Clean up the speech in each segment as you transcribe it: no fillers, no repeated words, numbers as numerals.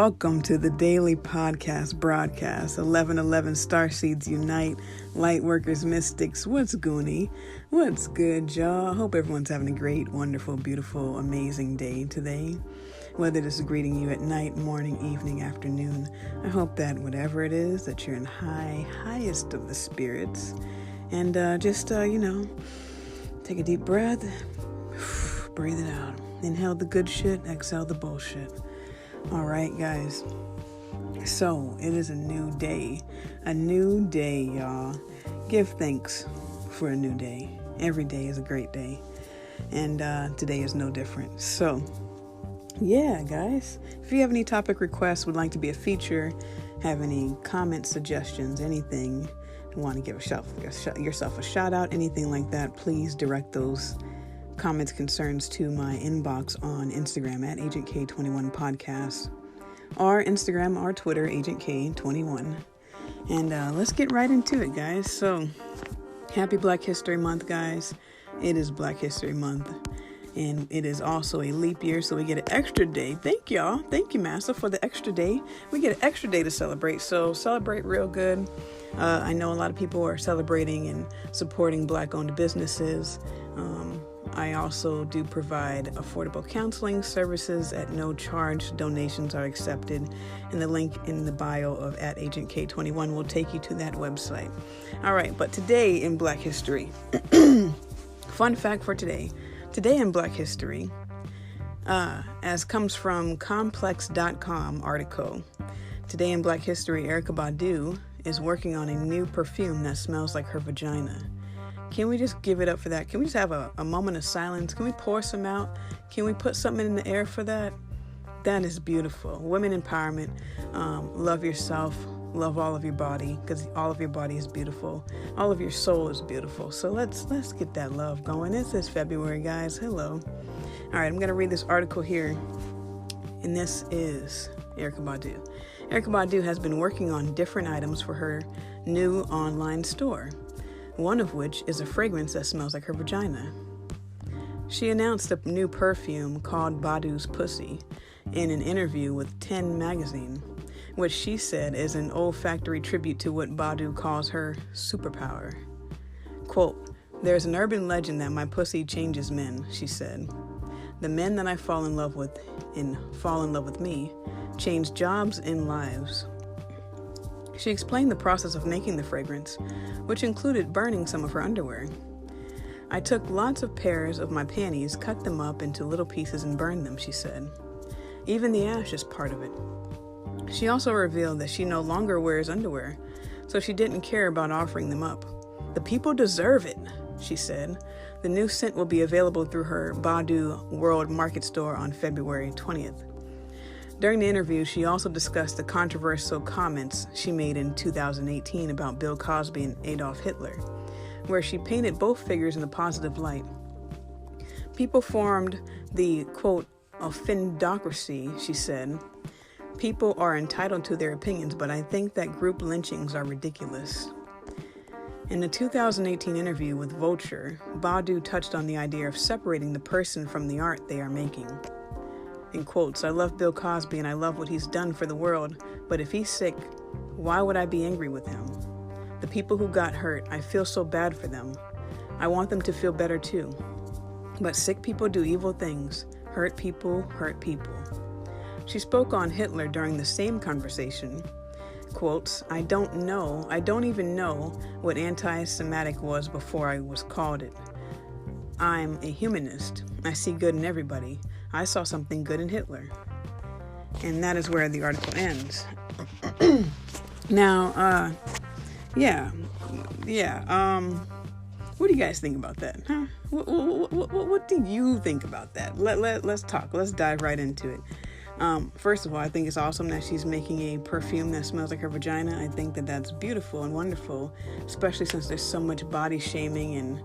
Welcome to the daily podcast broadcast. 1111 Starseeds Unite, Lightworkers, Mystics. What's Goonie? What's good, y'all? Hope everyone's having a great, wonderful, beautiful, amazing day today. Whether this is greeting you at night, morning, evening, afternoon, I hope that whatever it is, that you're in highest of the spirits. And just take a deep breath, breathe it out. Inhale the good shit, exhale the bullshit. All right, guys. So it is a new day, y'all. Give thanks for a new day. Every day is a great day, and today is no different. So, yeah, guys. If you have any topic requests, would like to be a feature, have any comments, suggestions, anything, want to give yourself a shout out, anything like that, please direct those comments, concerns to my inbox on Instagram at Agent K21 Podcast, or Instagram or Twitter, Agent K21. And let's get right into it, guys. So, happy Black History Month, guys. It is Black History Month, and it is also a leap year, so we get an extra day. Thank y'all. Thank you, Master, for the extra day. We get an extra day to celebrate, so celebrate real good. I know a lot of people are celebrating and supporting Black-owned businesses. I also do provide affordable counseling services at no charge. Donations are accepted, and the link in the bio of at Agent K21 will take you to that website. All right, but today in Black History, fun fact for today in Black History, as comes from complex.com article, today in Black History, Erykah Badu is working on a new perfume that smells like her vagina. Can we just give it up for that? Can we just have a moment of silence? Can we pour some out? Can we put something in the air for that? That is beautiful. Women empowerment. Love yourself. Love all of your body, because all of your body is beautiful. All of your soul is beautiful. So let's get that love going. This is February, guys. Hello. All right, I'm going to read this article here. And this is Erykah Badu. Erykah Badu has been working on different items for her new online store, one of which is a fragrance that smells like her vagina. She announced a new perfume called Badu's Pussy in an interview with 10 magazine, which she said is an olfactory tribute to what Badu calls her superpower. Quote, "There's an urban legend that my pussy changes men," she said. "The men that I fall in love with me change jobs and lives." She explained the process of making the fragrance, which included burning some of her underwear. "I took lots of pairs of my panties, cut them up into little pieces and burned them," she said. "Even the ash is part of it." She also revealed that she no longer wears underwear, so she didn't care about offering them up. "The people deserve it," she said. The new scent will be available through her Badu World Market store on February 20th. During the interview, she also discussed the controversial comments she made in 2018 about Bill Cosby and Adolf Hitler, where she painted both figures in a positive light. "People formed the, quote, offendocracy," she said. "People are entitled to their opinions, but I think that group lynchings are ridiculous." In the 2018 interview with Vulture, Badu touched on the idea of separating the person from the art they are making. In quotes, "I love Bill Cosby and I love what he's done for the world, but if he's sick, why would I be angry with him? The people who got hurt, I feel so bad for them. I want them to feel better too. But sick people do evil things. Hurt people hurt people." She spoke on Hitler during the same conversation. Quotes, I don't even know what anti-Semitic was before I was called it. I'm a humanist. I see good in everybody. I saw something good in Hitler." And that is where the article ends. Now, what do you guys think about that? Huh? What do you think about that? Let's talk. Let's dive right into it. First of all, I think it's awesome that she's making a perfume that smells like her vagina. I think that that's beautiful and wonderful, especially since there's so much body shaming and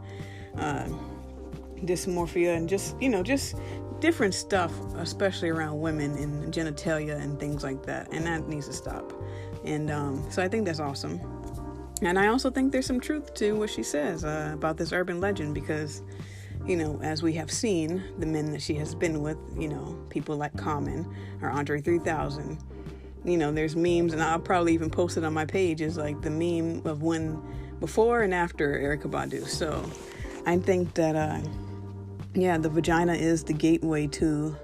dysmorphia and just different stuff, especially around women and genitalia and things like that. And that needs to stop. And so I think that's awesome. And I also think there's some truth to what she says about this urban legend, because you know, as we have seen, the men that she has been with, you know, people like Common or Andre 3000, there's memes, and I'll probably even post it on my page, is like the meme of when before and after Erykah Badu. So I think that, the vagina is the gateway to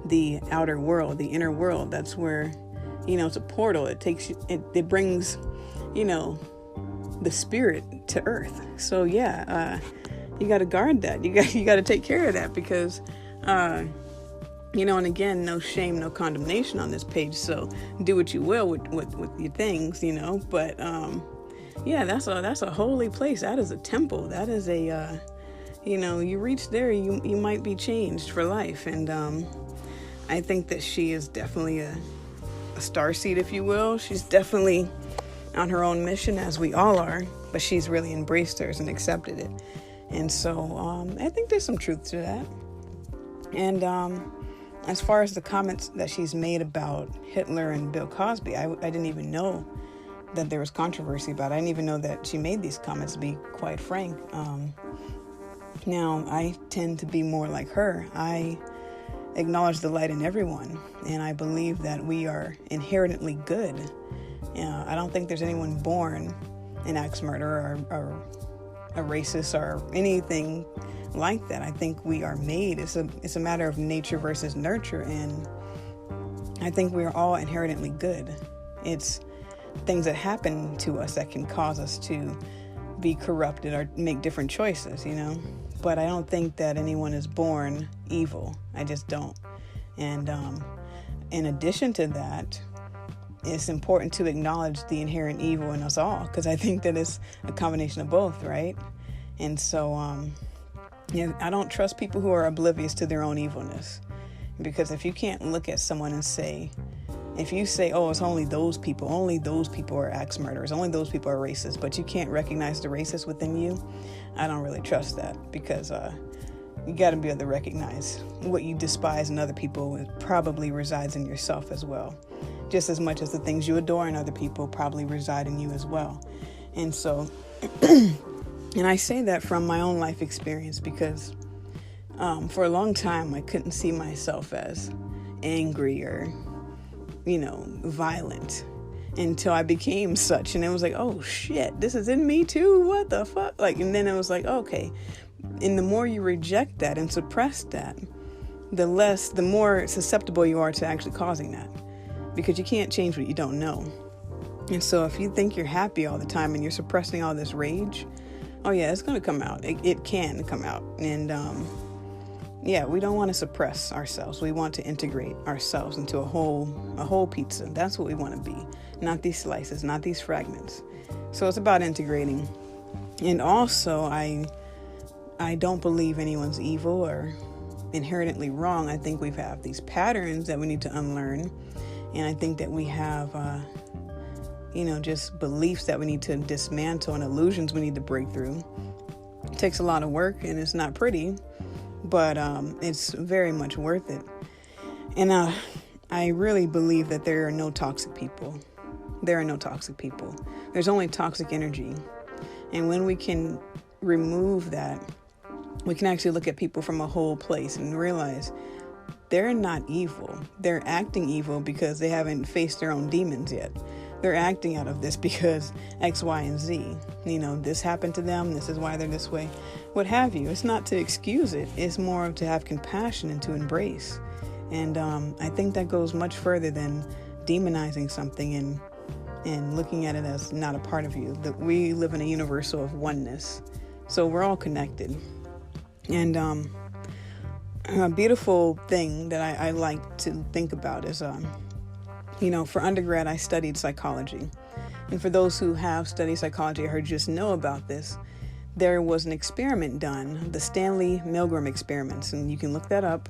the outer world, the inner world. That's where, it's a portal. It takes you, it brings, the spirit to earth. So you got to guard that. You got to take care of that, because, and again, no shame, no condemnation on this page. So do what you will with your things, but, that's a holy place. That is a temple. That is a, you reach there, you might be changed for life. And, I think that she is definitely a starseed, if you will. She's definitely on her own mission, as we all are, but she's really embraced hers and accepted it. And so I think there's some truth to that. And as far as the comments that she's made about Hitler and Bill Cosby, I didn't even know that there was controversy about it. I didn't even know that she made these comments, to be quite frank. Now, I tend to be more like her. I acknowledge the light in everyone, and I believe that we are inherently good. I don't think there's anyone born an axe murderer or a racist or anything like that. I think we are made. It's a matter of nature versus nurture, and I think we are all inherently good. It's things that happen to us that can cause us to be corrupted or make different choices, But I don't think that anyone is born evil. I just don't. And in addition to that, it's important to acknowledge the inherent evil in us all, because I think that it's a combination of both, right? And so I don't trust people who are oblivious to their own evilness, because if you can't look at someone and say, if you say, oh, it's only those people are axe murderers, only those people are racist, but you can't recognize the racist within you, I don't really trust that, because you got to be able to recognize what you despise in other people. It probably resides in yourself as well, just as much as the things you adore in other people probably reside in you as well. And so, and I say that from my own life experience, because for a long time I couldn't see myself as angry or violent, until I became such. And it was like, oh shit, this is in me too. What the fuck? And then it was like, okay. And the more you reject that and suppress that, the more susceptible you are to actually causing that, because you can't change what you don't know. And so if you think you're happy all the time and you're suppressing all this rage, oh yeah, it's going to come out. It can come out. And we don't want to suppress ourselves. We want to integrate ourselves into a whole pizza. That's what we want to be. Not these slices, not these fragments. So it's about integrating. And also, I don't believe anyone's evil or inherently wrong. I think we have these patterns that we need to unlearn. And I think that we have, just beliefs that we need to dismantle and illusions we need to break through. It takes a lot of work, and it's not pretty, but it's very much worth it. And I really believe that there are no toxic people. There are no toxic people. There's only toxic energy. And when we can remove that, we can actually look at people from a whole place and realize they're not evil. They're acting evil because they haven't faced their own demons yet. They're acting out of this because X, Y, and Z. This happened to them. This is why they're this way. What have you. It's not to excuse it. It's more to have compassion and to embrace. And I think that goes much further than demonizing something and looking at it as not a part of you. That we live in a universal of oneness. So we're all connected. And a beautiful thing that I like to think about is, for undergrad, I studied psychology. And for those who have studied psychology, I heard just know about this. There was an experiment done, the Stanley Milgram experiments, and you can look that up.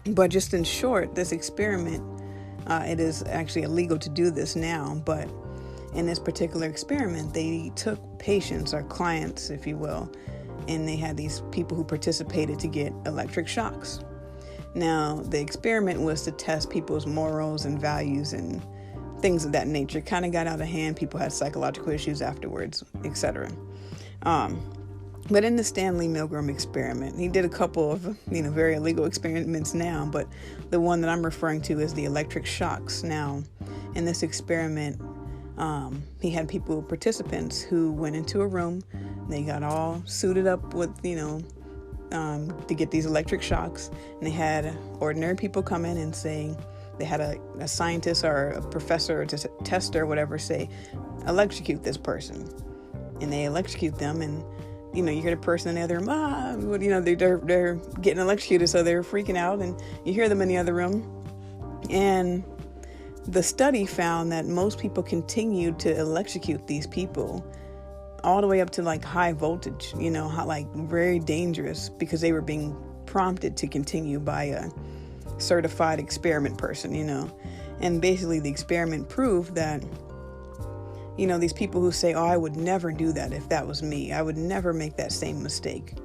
But just in short, this experiment, it is actually illegal to do this now, but in this particular experiment, they took patients or clients, if you will, and they had these people who participated to get electric shocks. Now, the experiment was to test people's morals and values and things of that nature. It kind of got out of hand. People had psychological issues afterwards, etc. But in the Stanley Milgram experiment, he did a couple of, very illegal experiments now, but the one that I'm referring to is the electric shocks. Now, in this experiment, he had participants who went into a room. They got all suited up with, to get these electric shocks. And they had ordinary people come in and say, they had a scientist or a professor or tester or whatever say, electrocute this person. And they electrocute them, and you hear the person in the other room, they're getting electrocuted, so they're freaking out, and you hear them in the other room. And the study found that most people continued to electrocute these people all the way up to like high voltage, very dangerous, because they were being prompted to continue by a certified experiment person, And basically the experiment proved that these people who say, I would never do that if that was me. I would never make that same mistake.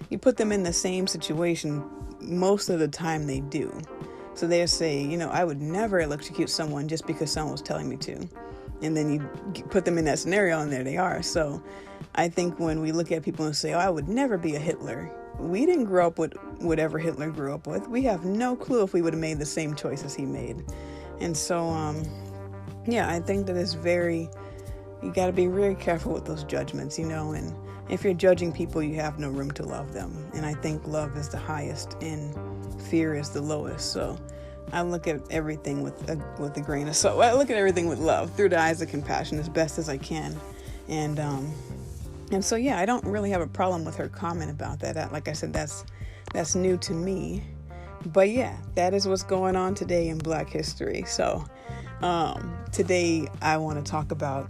You put them in the same situation, most of the time they do. So they'll say, I would never electrocute someone just because someone was telling me to. And then you put them in that scenario, and there they are. So I think when we look at people and say, I would never be a Hitler, we didn't grow up with whatever Hitler grew up with. We have no clue if we would have made the same choices he made. And so, I think that you got to be very careful with those judgments, and if you're judging people, you have no room to love them. And I think love is the highest and fear is the lowest. So I look at everything with a grain of salt. I look at everything with love through the eyes of compassion as best as I can. And so, I don't really have a problem with her comment about that. Like I said, that's new to me. But that is what's going on today in Black history. So today I want to talk about,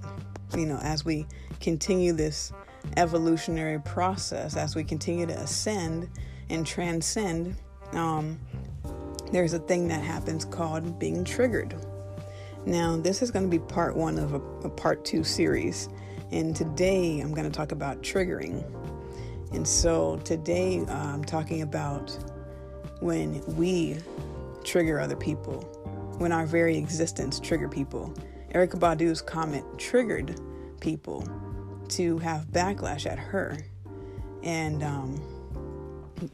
as we continue this evolutionary process, as we continue to ascend and transcend, there's a thing that happens called being triggered. Now, this is going to be part 1 of a part 2 series. And today I'm going to talk about triggering. And so today I'm talking about when we trigger other people, when our very existence trigger people. Erykah Badu's comment triggered people to have backlash at her. And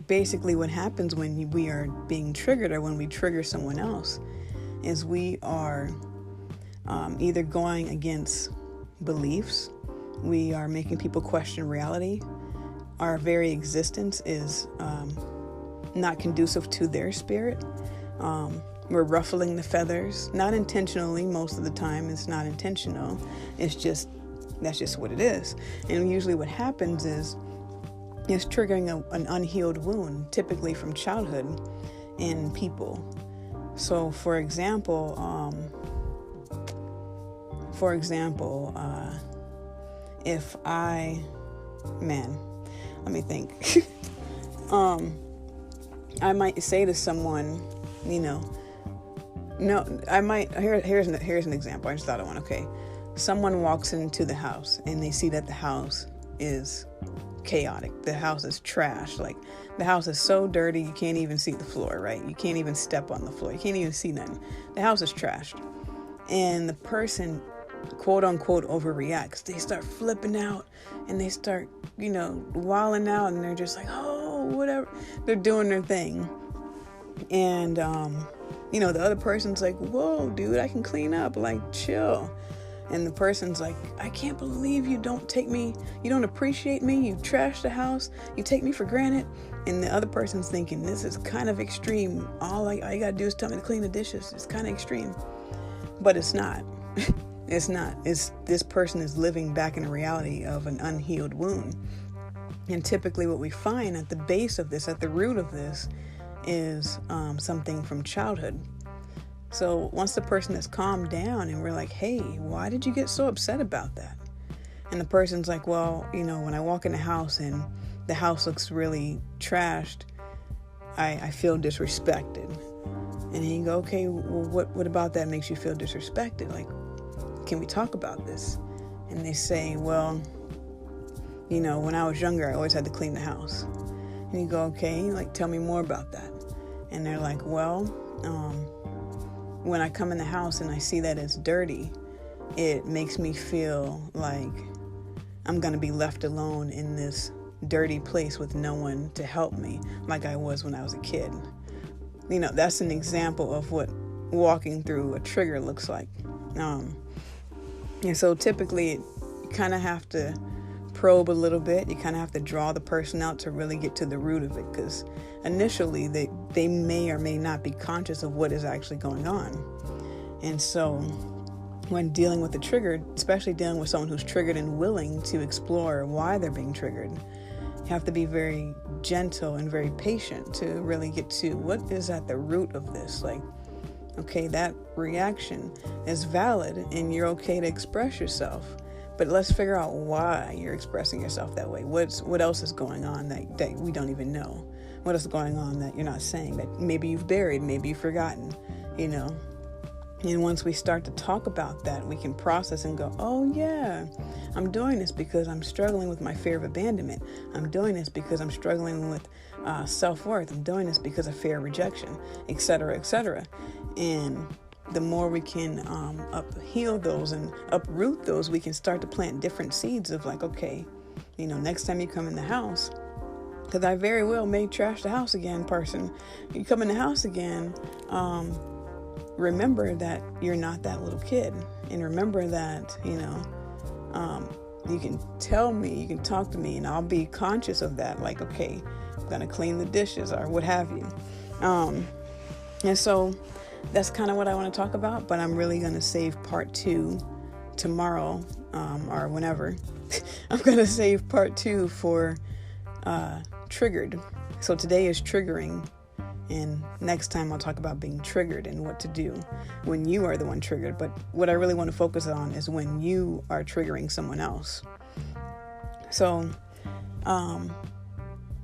basically what happens when we are being triggered or when we trigger someone else is we are either going against beliefs, we are making people question reality, our very existence is not conducive to their spirit. We're ruffling the feathers, not intentionally. Most of the time it's not intentional. That's just what it is. And usually what happens is it's triggering an unhealed wound, typically from childhood in people. So for example, if let me think. I might say to someone, here's an example. I just thought of one. Okay. Someone walks into the house and they see that the house is chaotic. The house is trash. Like, the house is so dirty you can't even see the floor, right? You can't even step on the floor. You can't even see nothing. The house is trashed. And the person, quote unquote, overreacts. They start flipping out and they start, wilding out, and they're just like, oh, whatever. They're doing their thing. And, the other person's like, whoa, dude, I can clean up. Like, chill. And the person's like, I can't believe you don't appreciate me, you trash the house, you take me for granted. And the other person's thinking, this is kind of extreme. All you gotta do is tell me to clean the dishes. It's kind of extreme. But it's not. It's not. This person is living back in a reality of an unhealed wound. And typically what we find at the base of this, at the root of this, is something from childhood. So once the person has calmed down and we're like, hey, why did you get so upset about that? And the person's like, well, when I walk in the house and the house looks really trashed, I feel disrespected. And then you go, okay, well, what about that makes you feel disrespected? Like, can we talk about this? And they say, well, when I was younger, I always had to clean the house. And you go, okay, like, tell me more about that. And they're like, well, when I come in the house and I see that it's dirty, it makes me feel like I'm going to be left alone in this dirty place with no one to help me like I was when I was a kid. That's an example of what walking through a trigger looks like. And so typically you kind of have to probe a little bit. You kind of have to draw the person out to really get to the root of it, because initially they may or may not be conscious of what is actually going on. And so when dealing with the trigger, especially dealing with someone who's triggered and willing to explore why they're being triggered, you have to be very gentle and very patient to really get to what is at the root of this. Like, okay, that reaction is valid and you're okay to express yourself, but let's figure out why you're expressing yourself that way. What else is going on that we don't even know? What is going on that you're not saying, that maybe you've buried, maybe you've forgotten, And once we start to talk about that, we can process and go, oh yeah, I'm doing this because I'm struggling with my fear of abandonment. I'm doing this because I'm struggling with self-worth. I'm doing this because of fear of rejection, et cetera, et cetera. And the more we can heal those and uproot those, we can start to plant different seeds of like, okay, next time you come in the house, because I very well may trash the house again, person. You come in the house again, remember that you're not that little kid, and remember that, you can tell me, you can talk to me, and I'll be conscious of that. Like, okay, I'm going to clean the dishes or what have you. And so that's kind of what I want to talk about, but I'm really going to save part 2 tomorrow, or whenever. I'm going to save part 2 for triggered. So today is triggering. And next time I'll talk about being triggered and what to do when you are the one triggered. But what I really want to focus on is when you are triggering someone else. So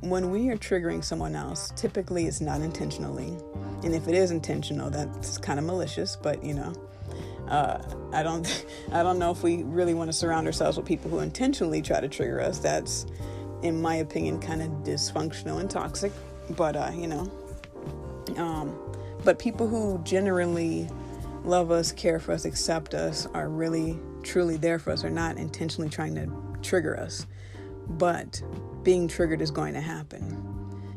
when we are triggering someone else, typically it's not intentionally. And if it is intentional, that's kind of malicious. But, I don't know if we really want to surround ourselves with people who intentionally try to trigger us. That's, in my opinion, kind of dysfunctional and toxic. But, but people who genuinely love us, care for us, accept us, are really, truly there for us, are not intentionally trying to trigger us. But being triggered is going to happen.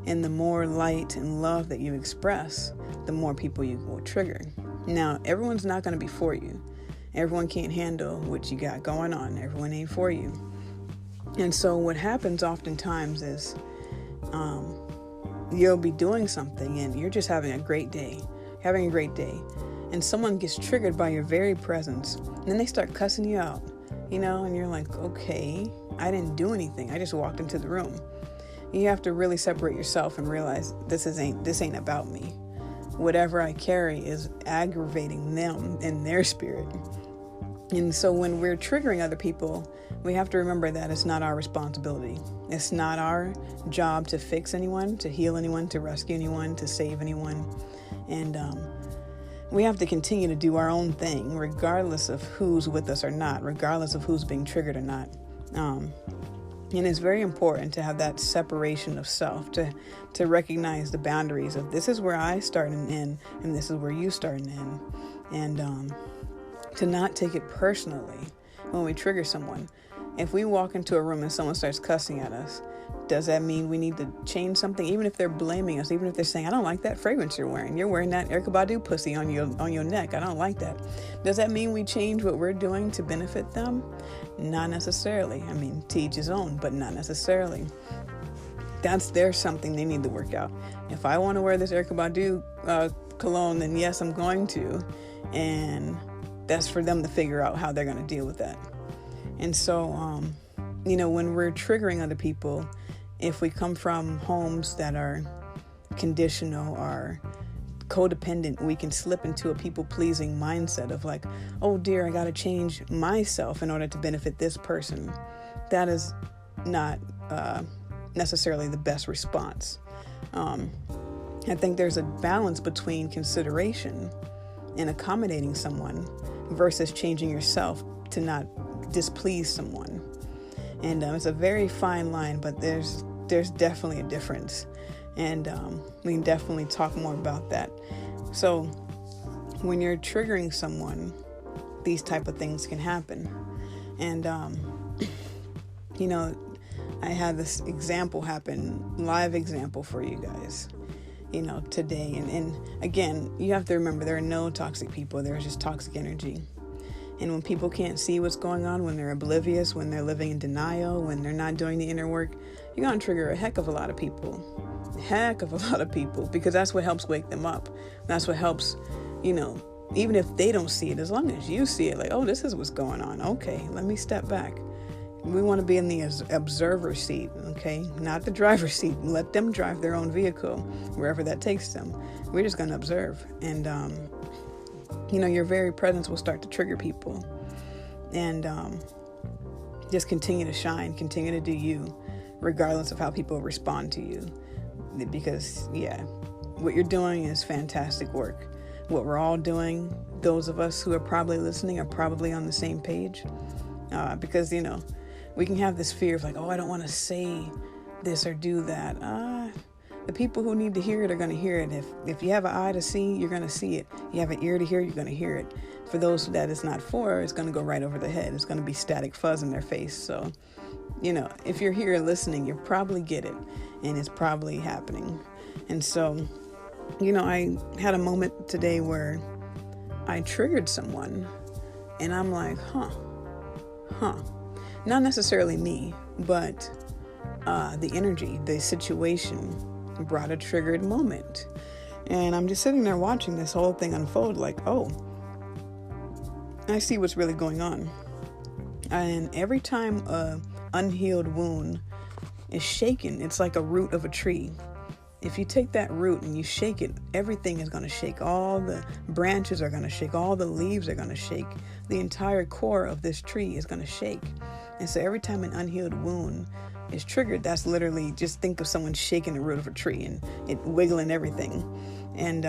And the more light and love that you express, the more people you will trigger. Now, everyone's not going to be for you. Everyone can't handle what you got going on. Everyone ain't for you. And so what happens oftentimes is, you'll be doing something and you're just having a great day, and someone gets triggered by your very presence, and then they start cussing you out, and you're like, okay, I didn't do anything. I just walked into the room. You have to really separate yourself and realize this ain't about me. Whatever I carry is aggravating them in their spirit. And so when we're triggering other people, we have to remember that it's not our responsibility. It's not our job to fix anyone, to heal anyone, to rescue anyone, to save anyone. And we have to continue to do our own thing, regardless of who's with us or not, regardless of who's being triggered or not. And it's very important to have that separation of self, to recognize the boundaries of this is where I start and end, and this is where you start and end. And to not take it personally when we trigger someone. If we walk into a room and someone starts cussing at us, does that mean we need to change something? Even if they're blaming us, even if they're saying, I don't like that fragrance you're wearing. You're wearing that Erykah Badu pussy on your neck. I don't like that. Does that mean we change what we're doing to benefit them? Not necessarily. I mean, to each his own, but not necessarily. There's something they need to work out. If I want to wear this Erykah Badu cologne, then yes, I'm going to. And that's for them to figure out how they're going to deal with that. And so, when we're triggering other people, if we come from homes that are conditional or codependent, we can slip into a people-pleasing mindset of like, oh dear, I got to change myself in order to benefit this person. That is not necessarily the best response. I think there's a balance between consideration and accommodating someone versus changing yourself to not displease someone. And it's a very fine line, but there's definitely a difference. And we can definitely talk more about that. So when you're triggering someone, these type of things can happen. And, I had this example happen, live example for you guys, today. And again, you have to remember there are no toxic people. There's just toxic energy. And when people can't see what's going on, when they're oblivious, when they're living in denial, when they're not doing the inner work, you're going to trigger a heck of a lot of people. Because that's what helps wake them up. That's what helps, even if they don't see it, as long as you see it, like, oh, this is what's going on. Okay, let me step back. We want to be in the observer seat, okay? Not the driver's seat. Let them drive their own vehicle, wherever that takes them. We're just going to observe. And, your very presence will start to trigger people. And just continue to shine, continue to do you, regardless of how people respond to you. Because, what you're doing is fantastic work. What we're all doing, those of us who are probably listening are probably on the same page. Because, we can have this fear of like, oh, I don't want to say this or do that. The people who need to hear it are going to hear it. If you have an eye to see, you're going to see it. You have an ear to hear, you're going to hear it. For those that it's not for, it's going to go right over the head. It's going to be static fuzz in their face. So, if you're here listening, you probably get it. And it's probably happening. And so, I had a moment today where I triggered someone. And I'm like, huh. Not necessarily me, but the energy, the situation brought a triggered moment. And I'm just sitting there watching this whole thing unfold like, oh, I see what's really going on. And every time a unhealed wound is shaken, it's like a root of a tree. If you take that root and you shake it, everything is going to shake. All the branches are going to shake. All the leaves are going to shake. The entire core of this tree is going to shake. And so every time an unhealed wound is triggered, that's literally, just think of someone shaking the root of a tree and it wiggling everything. And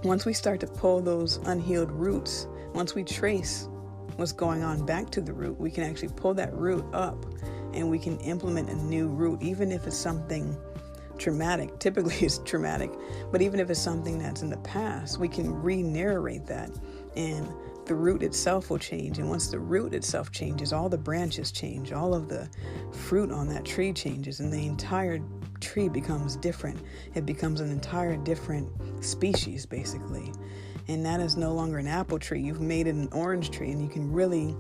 once we start to pull those unhealed roots, once we trace what's going on back to the root, we can actually pull that root up and we can implement a new root, even if it's something traumatic. Typically it's traumatic, but even if it's something that's in the past, we can re-narrate that and the root itself will change. And once the root itself changes, all the branches change, all of the fruit on that tree changes, and the entire tree becomes different. It becomes an entire different species, basically. And that is no longer an apple tree. You've made it an orange tree, and you can really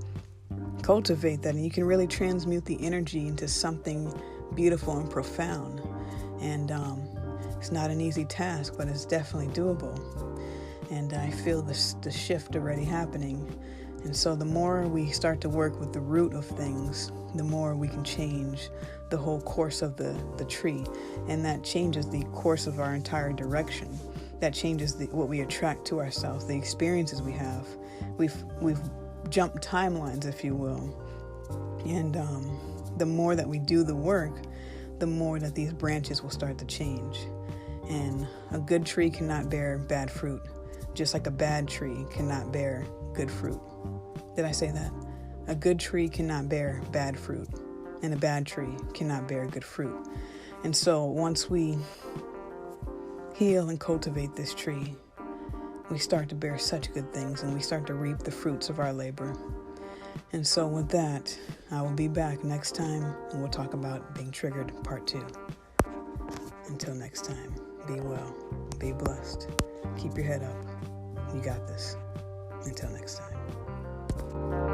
cultivate that, and you can really transmute the energy into something beautiful and profound. And it's not an easy task, but it's definitely doable. And I feel the shift already happening. And so the more we start to work with the root of things, the more we can change the whole course of the tree. And that changes the course of our entire direction. That changes what we attract to ourselves, the experiences we have. We've jumped timelines, if you will. And the more that we do the work, the more that these branches will start to change. And a good tree cannot bear bad fruit, just like a bad tree cannot bear good fruit. Did I say that? A good tree cannot bear bad fruit, and a bad tree cannot bear good fruit. And so once we heal and cultivate this tree, we start to bear such good things, and we start to reap the fruits of our labor. And so with that, I will be back next time, and we'll talk about being triggered part 2. Until next time, be well, be blessed, keep your head up. You got this. Until next time.